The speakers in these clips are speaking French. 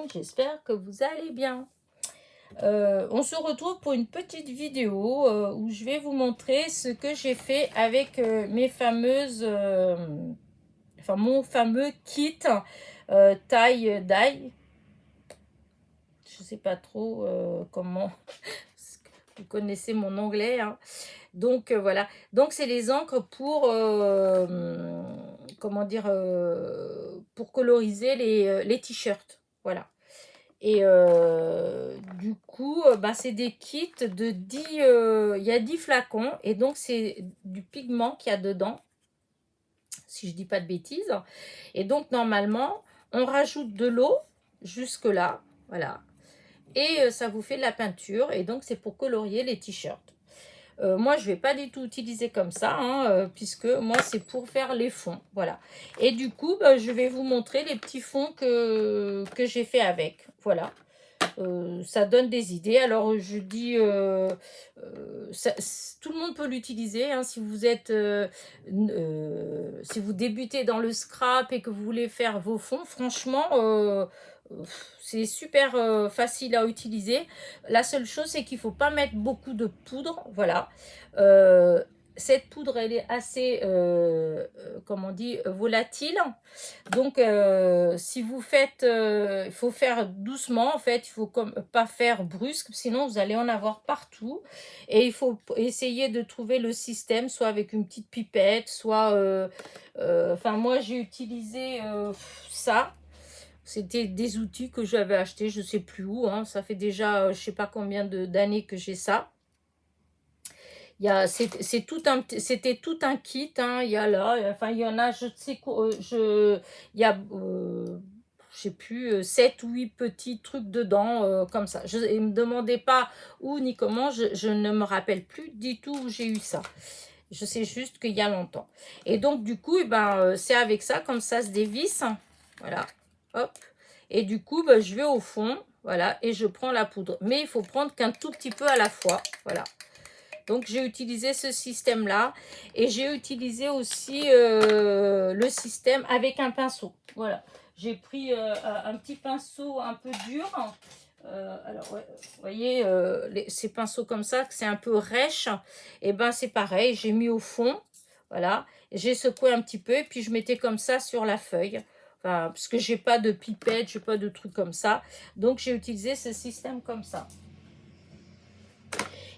monde, j'espère que vous allez bien. On se retrouve pour une petite vidéo où je vais vous montrer ce que j'ai fait avec mes fameuses, enfin mon fameux kit taille dye. Je sais pas trop comment, vous connaissez mon anglais, hein. Donc voilà, donc c'est les encres pour comment dire, pour coloriser les t-shirts, voilà. Et du coup, bah, c'est des kits de 10, il y a 10 flacons, et donc c'est du pigment qu'il y a dedans, si je dis pas de bêtises. Et donc normalement, on rajoute de l'eau jusque là, voilà. Et ça vous fait de la peinture, et donc c'est pour colorier les t-shirts. Moi, je vais pas du tout utiliser comme ça, hein, puisque moi, c'est pour faire les fonds. Voilà. Et du coup, bah, je vais vous montrer les petits fonds que j'ai fait avec. Voilà. Ça donne des idées. Alors, je dis, tout le monde peut l'utiliser, hein, si vous êtes, si vous débutez dans le scrap et que vous voulez faire vos fonds, franchement, c'est super facile à utiliser. La seule chose, c'est qu'il ne faut pas mettre beaucoup de poudre. Voilà. Cette poudre, elle est assez, comment on dit, volatile. Donc, si vous faites, il faut faire doucement, en fait, il faut pas faire brusque, sinon vous allez en avoir partout. Et il faut essayer de trouver le système, soit avec une petite pipette, soit, enfin, moi j'ai utilisé ça. C'était des outils que j'avais achetés, je sais plus où, hein. Ça fait déjà, je sais pas combien d'années que j'ai ça. C'était tout un kit, hein. Il y a là, enfin il y en a, je sais quoi, il y a, je sais plus, 7 ou 8 petits trucs dedans, comme ça. Ne me demandez pas où ni comment, je ne me rappelle plus du tout où j'ai eu ça. Je sais juste qu'il y a longtemps. Et donc du coup, eh ben, c'est avec ça, comme ça se dévisse. Voilà, hop. Et du coup, ben, je vais au fond, voilà, et je prends la poudre. Mais il faut prendre qu'un tout petit peu à la fois, voilà. Donc, j'ai utilisé ce système-là. Et j'ai utilisé aussi le système avec un pinceau. Voilà. J'ai pris un petit pinceau un peu dur. Alors, ouais, vous voyez, ces pinceaux comme ça, que c'est un peu rêche. Et ben, c'est pareil. J'ai mis au fond. Voilà. J'ai secoué un petit peu. Et puis, je mettais comme ça sur la feuille. Enfin, parce que j'ai pas de pipette, j'ai pas de trucs comme ça. Donc, j'ai utilisé ce système comme ça.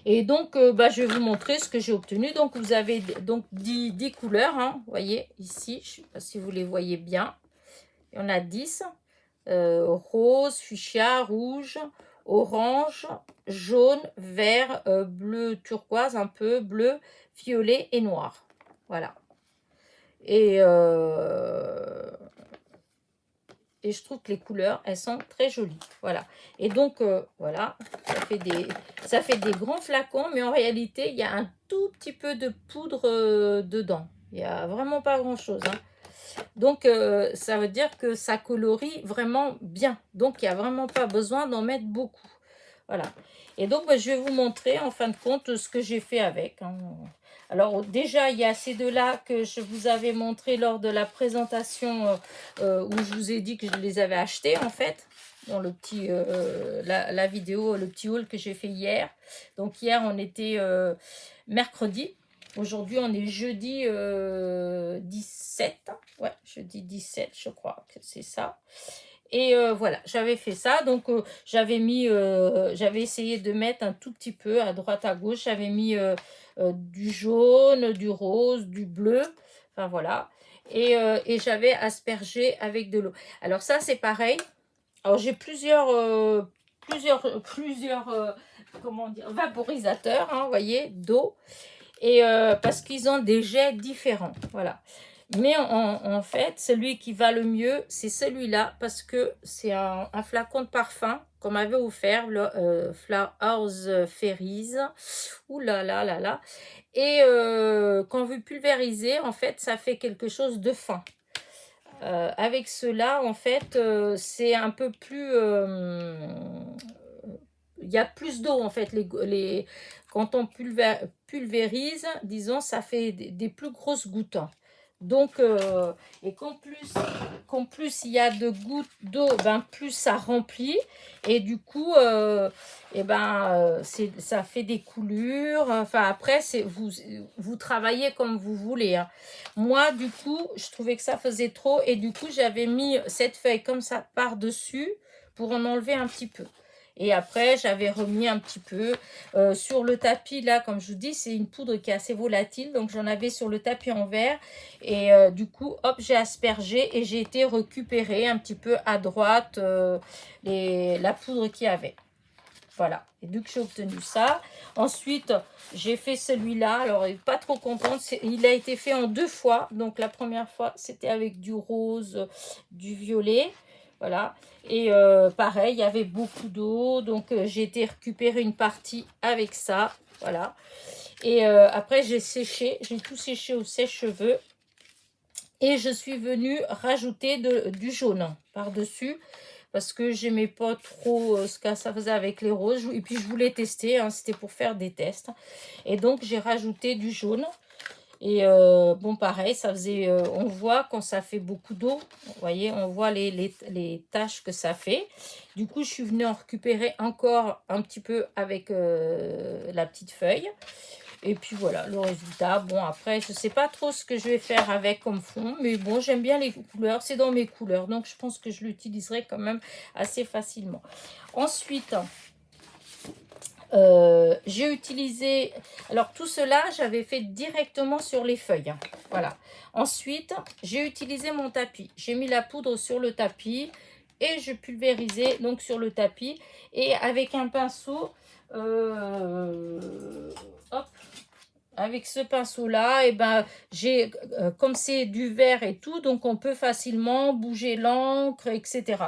Et donc, bah, je vais vous montrer ce que j'ai obtenu. Donc, vous avez donc 10 couleurs, hein, vous voyez, ici. Je ne sais pas si vous les voyez bien. Il y en a 10. Rose, fuchsia, rouge, orange, jaune, vert, bleu turquoise, un peu, bleu, violet et noir. Voilà. Et je trouve que les couleurs, elles sont très jolies. Voilà. Et donc, voilà, ça fait des grands flacons, mais en réalité, il y a un tout petit peu de poudre dedans. Il n'y a vraiment pas grand-chose, hein. Donc, ça veut dire que ça colorie vraiment bien. Donc, il n'y a vraiment pas besoin d'en mettre beaucoup. Voilà. Et donc, bah, je vais vous montrer, en fin de compte, ce que j'ai fait avec, hein. Alors, déjà, il y a ces deux-là que je vous avais montré lors de la présentation où je vous ai dit que je les avais achetés, en fait, dans le petit, la vidéo, le petit haul que j'ai fait hier. Donc, hier, on était mercredi. Aujourd'hui, on est jeudi 17. Ouais, jeudi 17, je crois que c'est ça. Et voilà, j'avais fait ça. Donc, j'avais essayé de mettre un tout petit peu à droite, à gauche. J'avais mis du jaune, du rose, du bleu. Enfin, voilà. Et j'avais aspergé avec de l'eau. Alors, ça, c'est pareil. Alors, j'ai plusieurs comment dire, vaporisateurs, hein, vous voyez, d'eau. Et parce qu'ils ont des jets différents. Voilà. Mais en fait, celui qui va le mieux, c'est celui-là, parce que c'est un flacon de parfum qu'on m'avait offert, le Flowers Fairies. Ouh là là là là. Et quand vous pulvérisez, en fait, ça fait quelque chose de fin. Avec cela, en fait, c'est un peu plus... il y a plus d'eau, en fait. Quand on pulvérise, disons, ça fait des plus grosses gouttes. Donc, et qu'en plus il y a de gouttes d'eau, ben, plus ça remplit. Et du coup, ça fait des coulures. Enfin, après, vous travaillez comme vous voulez, hein. Moi, du coup, je trouvais que ça faisait trop. Et du coup, j'avais mis cette feuille comme ça par-dessus pour en enlever un petit peu. Et après, j'avais remis un petit peu sur le tapis. Là, comme je vous dis, c'est une poudre qui est assez volatile. Donc, j'en avais sur le tapis en verre. Et du coup, hop, j'ai aspergé et j'ai été récupérer un petit peu à droite la poudre qu'il y avait. Voilà. Et donc, j'ai obtenu ça. Ensuite, j'ai fait celui-là. Alors, il n'est pas trop contente. Il a été fait en 2 fois. Donc, la première fois, c'était avec du rose, du violet. Voilà. Et pareil, il y avait beaucoup d'eau. Donc, j'ai été récupérer une partie avec ça. Voilà. Et après, j'ai séché. J'ai tout séché au sèche-cheveux. Et je suis venue rajouter du jaune par-dessus. Parce que j'aimais pas trop ce que ça faisait avec les roses. Et puis, je voulais tester. Hein, c'était pour faire des tests. Et donc, j'ai rajouté du jaune. Et bon, pareil, ça faisait, on voit quand ça fait beaucoup d'eau, vous voyez, on voit les taches que ça fait. Du coup, je suis venue en récupérer encore un petit peu avec la petite feuille. Et puis voilà, le résultat. Bon, après, je ne sais pas trop ce que je vais faire avec comme fond, mais bon, j'aime bien les couleurs, c'est dans mes couleurs, donc je pense que je l'utiliserai quand même assez facilement. Ensuite, j'ai utilisé, alors tout cela j'avais fait directement sur les feuilles, hein. Voilà. Ensuite j'ai utilisé mon tapis, j'ai mis la poudre sur le tapis et je pulvérisais donc sur le tapis. Et avec un pinceau, hop, avec ce pinceau là, et ben j'ai comme c'est du vert et tout, donc on peut facilement bouger l'encre, etc.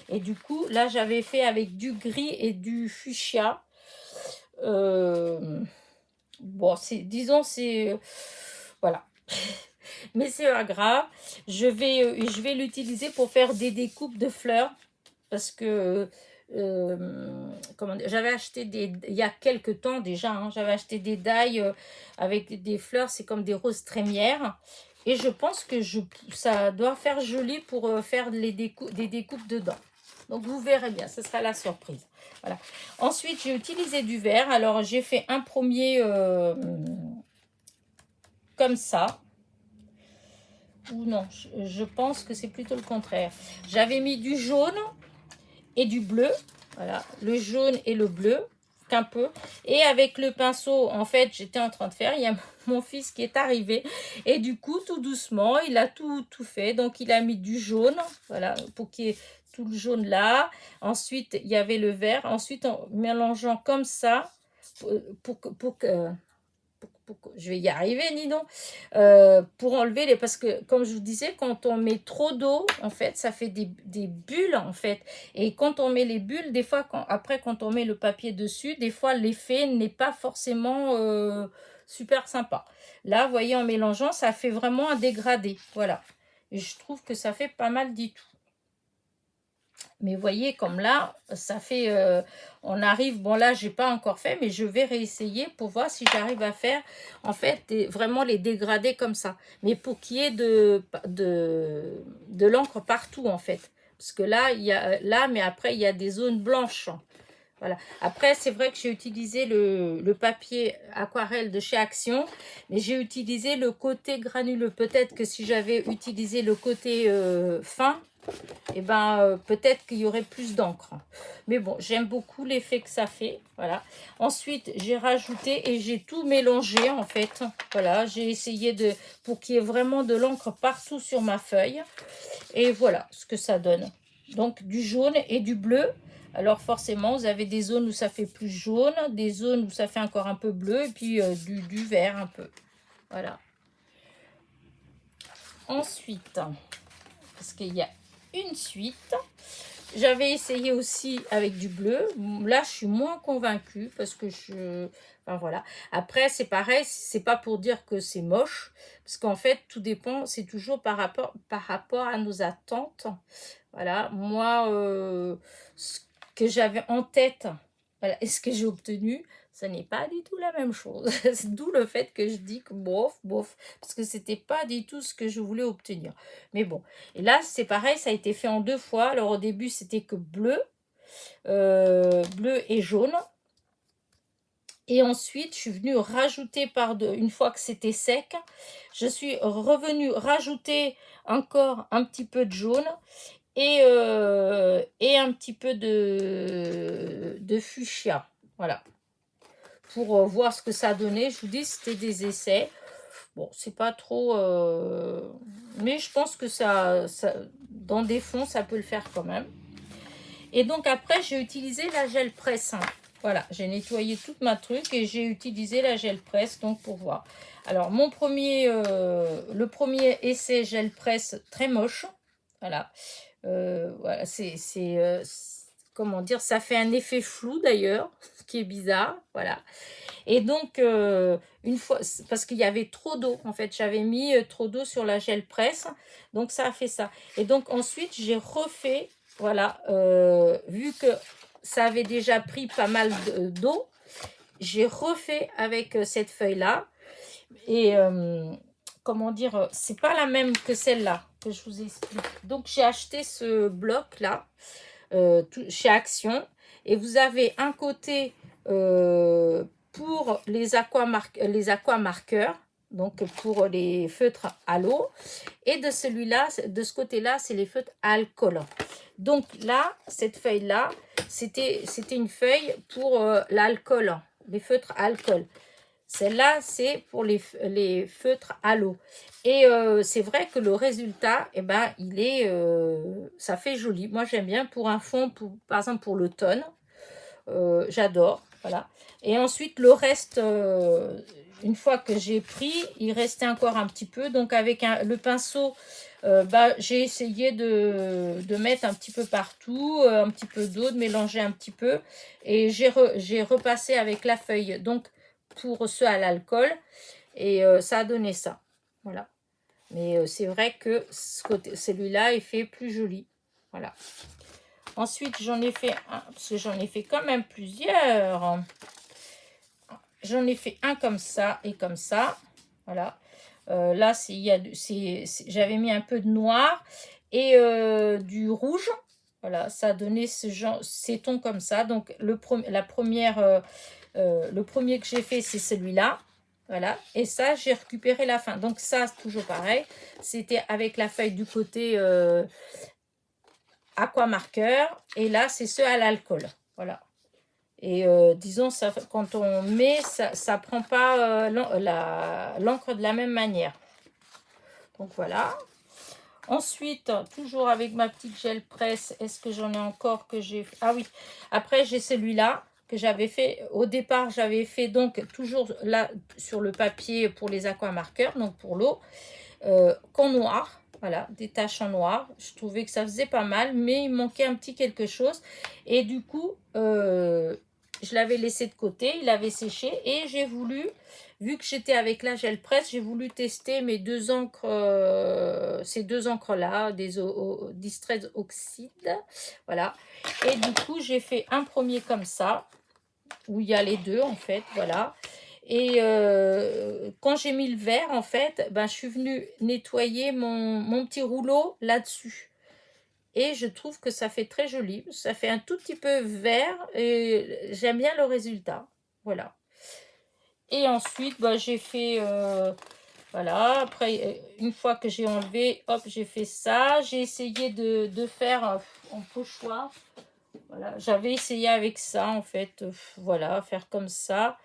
Et du coup là j'avais fait avec du gris et du fuchsia. Bon, disons, c'est voilà. Mais c'est pas grave. Je vais l'utiliser pour faire des découpes de fleurs. Parce que j'avais acheté il y a quelques temps déjà, hein, j'avais acheté des dailles avec des fleurs, c'est comme des roses trémières. Et je pense que ça doit faire joli pour faire des découpes dedans. Donc vous verrez bien, ce sera la surprise. Voilà. Ensuite, j'ai utilisé du vert. Alors, j'ai fait un premier comme ça. Ou non, je pense que c'est plutôt le contraire. J'avais mis du jaune et du bleu. Voilà, le jaune et le bleu, qu'un peu. Et avec le pinceau, en fait, j'étais en train de faire. Il y a mon fils qui est arrivé. Et du coup, tout doucement, il a tout fait. Donc, il a mis du jaune. Voilà, pour qu'il y ait tout le jaune là. Ensuite, il y avait le vert. Ensuite, en mélangeant comme ça, je vais y arriver, dis donc, pour enlever parce que, comme je vous disais, quand on met trop d'eau, en fait, ça fait des bulles, en fait. Et quand on met les bulles, des fois, après, quand on met le papier dessus, des fois, l'effet n'est pas forcément super sympa. Là, vous voyez, en mélangeant, ça fait vraiment un dégradé. Voilà. Et je trouve que ça fait pas mal du tout. Mais vous voyez, comme là, ça fait, on arrive, bon là, j'ai pas encore fait, mais je vais réessayer pour voir si j'arrive à faire, en fait, vraiment les dégradés comme ça. Mais pour qu'il y ait de l'encre partout, en fait. Parce que là, mais après, il y a des zones blanches. Voilà. Après, c'est vrai que j'ai utilisé le papier aquarelle de chez Action, mais j'ai utilisé le côté granuleux. Peut-être que si j'avais utilisé le côté fin, et ben peut-être qu'il y aurait plus d'encre. Mais bon, j'aime beaucoup l'effet que ça fait. Voilà. Ensuite, j'ai rajouté et j'ai tout mélangé en fait. Voilà, j'ai essayé pour qu'il y ait vraiment de l'encre partout sur ma feuille. Et voilà ce que ça donne. Donc du jaune et du bleu. Alors forcément, vous avez des zones où ça fait plus jaune, des zones où ça fait encore un peu bleu, et puis du vert un peu. Voilà. Ensuite, parce qu'il y a une suite, j'avais essayé aussi avec du bleu. Là, je suis moins convaincue parce que enfin, voilà. Après, c'est pareil, c'est pas pour dire que c'est moche, parce qu'en fait, tout dépend, c'est toujours par rapport à nos attentes. Voilà, moi, ce que j'avais en tête, voilà, et ce que j'ai obtenu, Ce n'est pas du tout la même chose. C'est d'où le fait que je dis que bof, bof, parce que c'était pas du tout ce que je voulais obtenir. Mais bon, et là c'est pareil, ça a été fait en 2 fois. Alors au début c'était que bleu, bleu et jaune. Et ensuite, je suis venue rajouter une fois que c'était sec, je suis revenue rajouter encore un petit peu de jaune et un petit peu de fuchsia. Voilà. Pour voir ce que ça donnait. Je vous dis, c'était des essais. Bon, c'est pas trop... mais je pense que ça, dans des fonds, ça peut le faire quand même. Et donc après, j'ai utilisé la gel presse. Voilà, j'ai nettoyé toute ma truc et j'ai utilisé la gel presse donc pour voir. Alors, le premier essai gel presse très moche. Voilà, voilà, comment dire, ça fait un effet flou d'ailleurs, ce qui est bizarre. Voilà. Et donc, une fois, parce qu'il y avait trop d'eau, en fait, j'avais mis trop d'eau sur la gel presse, donc ça a fait ça. Et donc ensuite, j'ai refait, voilà, vu que ça avait déjà pris pas mal d'eau, j'ai refait avec cette feuille-là. Et comment dire, c'est pas la même que celle-là que je vous explique. Donc j'ai acheté ce bloc-là chez Action. Et vous avez un côté pour les aquamarqueurs, donc pour les feutres à l'eau, et de celui-là, de ce côté-là, c'est les feutres à alcool. Donc là, cette feuille-là, c'était une feuille pour l'alcool, les feutres à alcool. Celle-là, c'est pour les feutres à l'eau. Et c'est vrai que le résultat, eh ben, ça fait joli. Moi, j'aime bien pour un fond, par exemple pour l'automne. J'adore, voilà. Et ensuite, le reste, une fois que j'ai pris, il restait encore un petit peu. Donc, avec le pinceau, j'ai essayé de mettre un petit peu partout, un petit peu d'eau, de mélanger un petit peu. Et j'ai repassé avec la feuille, donc pour ceux à l'alcool. Et ça a donné ça. Voilà. Mais c'est vrai que celui-là est fait plus joli. Voilà. Ensuite, j'en ai fait un, parce que j'en ai fait quand même plusieurs. J'en ai fait un comme ça et comme ça. Voilà. Là, j'avais mis un peu de noir et du rouge. Voilà, ça a donné ces tons comme ça. Donc, le premier que j'ai fait, c'est celui-là. Voilà. Et ça, j'ai récupéré la fin. Donc, ça, c'est toujours pareil. C'était avec la feuille du côté aquamarqueur. Et là, c'est ceux à l'alcool. Voilà. Et disons, ça, quand on met, ça prend pas l'encre de la même manière. Donc, voilà. Ensuite, toujours avec ma petite gel presse, est-ce que j'en ai encore que j'ai... Ah oui, après, j'ai celui-là que j'avais fait. Au départ, j'avais fait donc toujours là sur le papier pour les aquamarqueurs, donc pour l'eau, qu'en noir. Voilà, des taches en noir. Je trouvais que ça faisait pas mal, mais il manquait un petit quelque chose. Et du coup, je l'avais laissé de côté, il avait séché et j'ai voulu, vu que j'étais avec la gel presse, j'ai voulu tester mes deux encres, ces deux encres-là, des Distress Oxide. Voilà. Et du coup, j'ai fait un premier comme ça, où il y a les deux en fait, voilà. Et quand j'ai mis le vert, en fait, je suis venue nettoyer mon petit rouleau là-dessus. Et je trouve que ça fait très joli. Ça fait un tout petit peu vert et j'aime bien le résultat. Voilà. Et ensuite, j'ai fait... voilà. Après, une fois que j'ai enlevé, hop, j'ai fait ça. J'ai essayé de faire en pochoir. Voilà. J'avais essayé avec ça, en fait. Voilà, faire comme ça.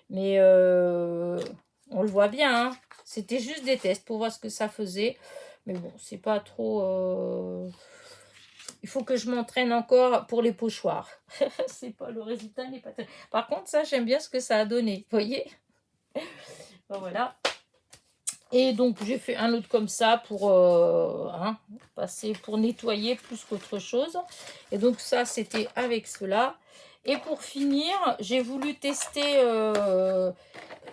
Mais on le voit bien. Hein. C'était juste des tests pour voir ce que ça faisait. Mais bon, c'est pas trop... Il faut que je m'entraîne encore pour les pochoirs. C'est pas le résultat n'est pas très... Par contre, ça, j'aime bien ce que ça a donné. Vous voyez? Voilà. Et donc, j'ai fait un autre comme ça pour passer, pour nettoyer plus qu'autre chose. Et donc, ça, c'était avec cela. Et pour finir, j'ai voulu tester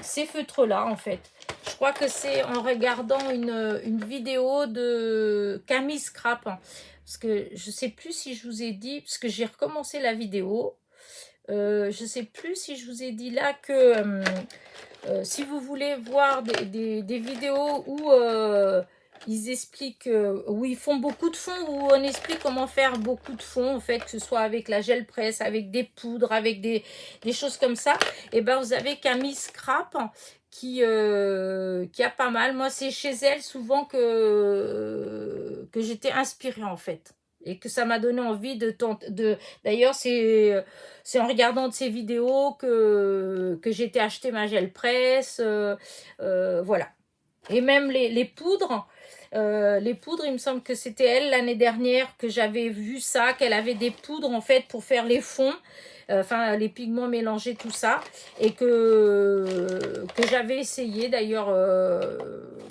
ces feutres-là, en fait. Je crois que c'est en regardant une vidéo de Camille Scrap. Parce que je ne sais plus si je vous ai dit, parce que j'ai recommencé la vidéo. Je ne sais plus si je vous ai dit là que si vous voulez voir des vidéos où ils expliquent, où ils font beaucoup de fonds, où on explique comment faire beaucoup de fonds, en fait, que ce soit avec la gel presse, avec des poudres, avec des choses comme ça, et ben vous avez Camille Scrap qui a pas mal. Moi, c'est chez elle souvent que j'étais inspirée, en fait. Et que ça m'a donné envie de tenter. D'ailleurs, c'est en regardant de ces vidéos que j'ai été acheter ma gel presse. Voilà. Et même les poudres. Les poudres, il me semble que c'était elle l'année dernière que j'avais vu ça, qu'elle avait des poudres en fait pour faire les fonds, enfin les pigments mélangés, tout ça, et que j'avais essayé d'ailleurs,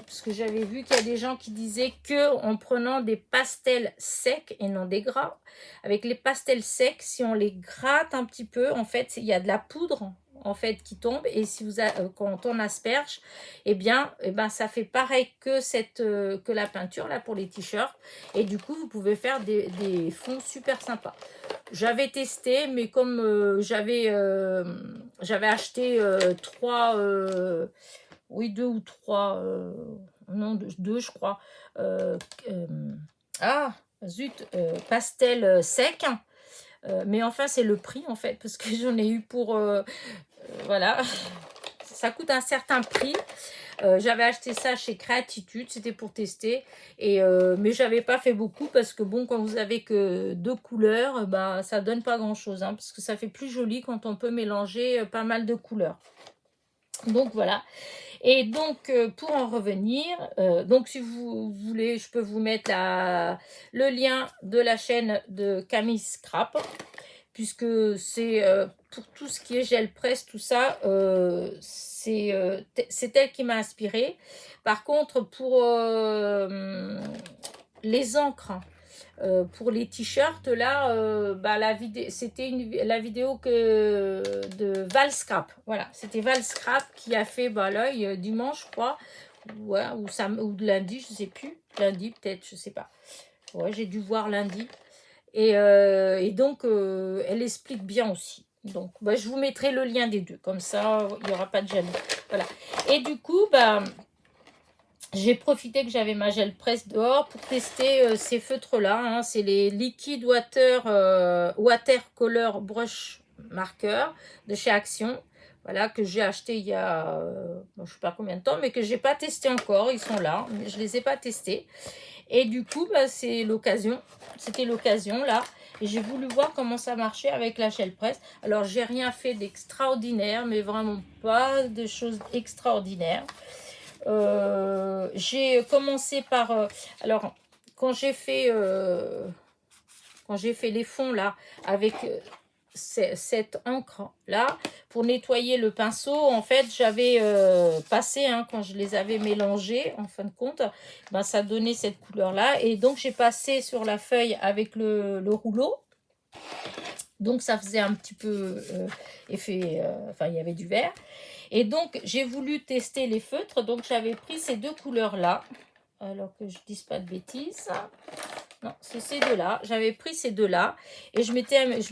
parce que j'avais vu qu'il y a des gens qui disaient que en prenant des pastels secs et non des gras, avec les pastels secs, si on les gratte un petit peu, en fait, il y a de la poudre en fait qui tombe, et si quand on asperge, eh bien ça fait pareil que la peinture là pour les t-shirts, et du coup vous pouvez faire des fonds super sympas. J'avais testé, mais comme j'avais acheté deux ou trois, non, deux je crois, euh, euh, ah zut, pastel sec, mais enfin c'est le prix en fait, parce que j'en ai eu pour voilà, ça coûte un certain prix. J'avais acheté ça chez Créatitude, c'était pour tester, mais j'avais pas fait beaucoup parce que bon, quand vous avez que deux couleurs, bah ça donne pas grand chose, hein, parce que ça fait plus joli quand on peut mélanger pas mal de couleurs. Donc voilà. Et donc pour en revenir, donc si vous voulez, je peux vous mettre le lien de la chaîne de Camille Scrap, puisque c'est pour tout ce qui est gel presse, tout ça, c'est elle qui m'a inspirée. Par contre, pour les encres, pour les t-shirts, là, bah, c'était la vidéo de Val Scrap. Voilà, c'était Val Scrap qui a fait bah, l'œil dimanche, je crois, ouais, ou lundi, je sais plus. Lundi, peut-être, je sais pas. Ouais, j'ai dû voir lundi. Et donc, elle explique bien aussi. Donc, bah, je vous mettrai le lien des deux. Comme ça, il n'y aura pas de jaloux. Voilà. Et du coup, bah, j'ai profité que j'avais ma gel presse dehors pour tester ces feutres-là. Hein. C'est les Liquid Watercolor Brush Marker de chez Action. Voilà, que j'ai acheté il y a, je ne sais pas combien de temps, mais que je n'ai pas testé encore. Ils sont là, mais je ne les ai pas testés. Et du coup, bah, c'était l'occasion là. Et j'ai voulu voir comment ça marchait avec la gel presse. Alors, j'ai rien fait d'extraordinaire, mais vraiment pas de choses extraordinaires. J'ai commencé par... alors, quand j'ai fait les fonds là, avec cette encre là, pour nettoyer le pinceau, en fait, j'avais passé, hein, quand je les avais mélangés, en fin de compte, ben, ça donnait cette couleur là. Et donc, j'ai passé sur la feuille avec le rouleau. Donc, ça faisait un petit peu effet... enfin, il y avait du vert. Et donc, j'ai voulu tester les feutres. Donc, j'avais pris ces deux couleurs-là. Alors que je ne dise pas de bêtises. Non, c'est ces deux-là. J'avais pris ces deux-là. Et je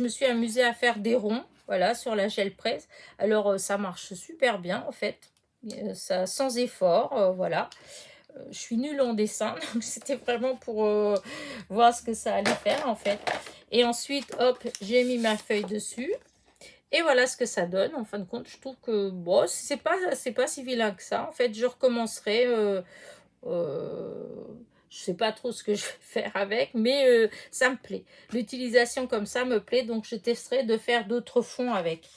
me suis amusée à faire des ronds. Voilà, sur la gel presse. Alors, ça marche super bien, en fait. Ça, sans effort, voilà. Je suis nulle en dessin. Donc, c'était vraiment pour voir ce que ça allait faire, en fait. Et ensuite, hop, j'ai mis ma feuille dessus. Et voilà ce que ça donne. En fin de compte, je trouve que bon, c'est pas si vilain que ça. En fait, je recommencerai. Je sais pas trop ce que je vais faire avec, mais ça me plaît. L'utilisation comme ça me plaît, donc je testerai de faire d'autres fonds avec.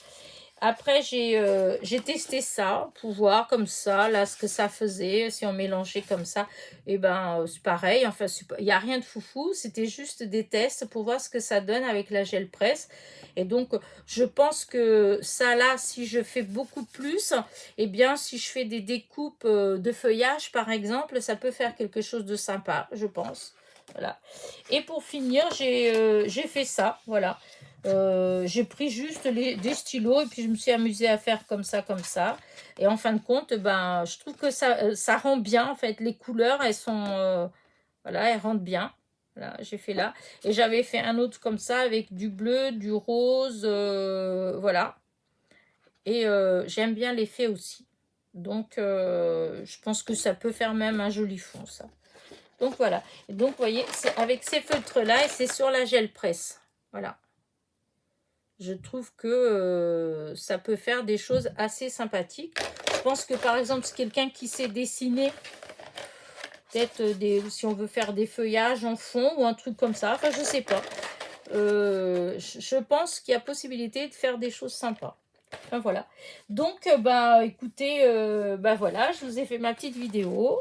Après, j'ai testé ça pour voir comme ça, là, ce que ça faisait, si on mélangeait comme ça. Et ben, c'est pareil, enfin, il n'y a rien de foufou, c'était juste des tests pour voir ce que ça donne avec la gel presse. Et donc, je pense que ça, là, si je fais beaucoup plus, eh bien, si je fais des découpes de feuillage, par exemple, ça peut faire quelque chose de sympa, je pense. Voilà. Et pour finir, j'ai fait ça, voilà. J'ai pris juste des stylos et puis je me suis amusée à faire comme ça. Et en fin de compte, ben, je trouve que ça rend bien, en fait. Les couleurs, elles sont... voilà, elles rendent bien. Voilà, j'ai fait là. Et j'avais fait un autre comme ça avec du bleu, du rose, voilà. Et j'aime bien l'effet aussi. Donc, je pense que ça peut faire même un joli fond, ça. Donc, voilà. Et donc, vous voyez, c'est avec ces feutres-là et c'est sur la gel presse. Voilà. Je trouve que ça peut faire des choses assez sympathiques. Je pense que, par exemple, c'est quelqu'un qui sait dessiner, peut-être si on veut faire des feuillages en fond ou un truc comme ça. Enfin, je sais pas. Je pense qu'il y a possibilité de faire des choses sympas. Enfin, voilà. Donc, bah, écoutez, bah voilà, je vous ai fait ma petite vidéo.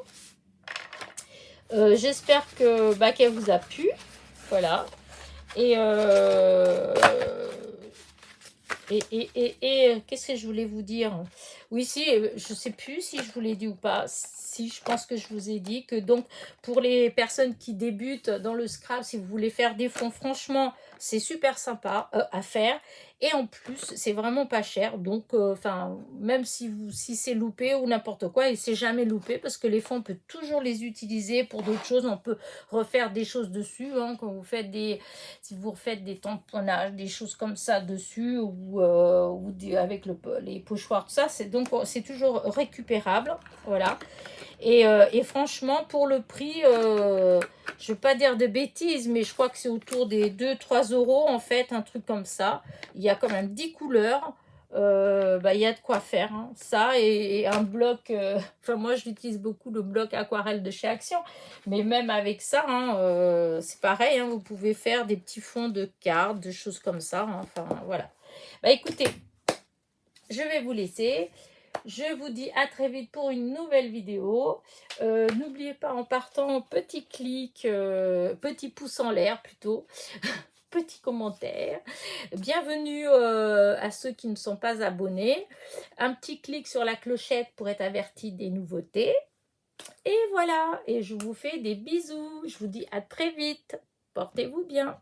J'espère que bah, qu'elle vous a plu. Voilà. Et, qu'est-ce que je voulais vous dire? Oui, si, je sais plus si je vous l'ai dit ou pas. Si, je pense que je vous ai dit que donc, pour les personnes qui débutent dans le scrap, si vous voulez faire des fonds, franchement, c'est super sympa à faire. Et en plus, c'est vraiment pas cher. Donc, enfin, même si c'est loupé ou n'importe quoi, et c'est jamais loupé parce que les fonds, on peut toujours les utiliser pour d'autres choses. On peut refaire des choses dessus. Hein, quand vous faites si vous refaites des tamponnages, des choses comme ça dessus ou avec les pochoirs, tout ça, c'est toujours récupérable. Voilà. Et franchement, pour le prix, je ne veux pas dire de bêtises, mais je crois que c'est autour des 2-3 euros, en fait, un truc comme ça. Il y a quand même 10 couleurs. Bah, il y a de quoi faire. Hein. Ça et un bloc, enfin moi j'utilise beaucoup le bloc aquarelle de chez Action, mais même avec ça, hein, c'est pareil, hein, vous pouvez faire des petits fonds de cartes, de choses comme ça. Hein. Enfin voilà. Bah écoutez, je vais vous laisser. Je vous dis à très vite pour une nouvelle vidéo. N'oubliez pas en partant, petit clic, petit pouce en l'air plutôt, petit commentaire. Bienvenue à ceux qui ne sont pas abonnés. Un petit clic sur la clochette pour être averti des nouveautés. Et voilà, et je vous fais des bisous. Je vous dis à très vite. Portez-vous bien.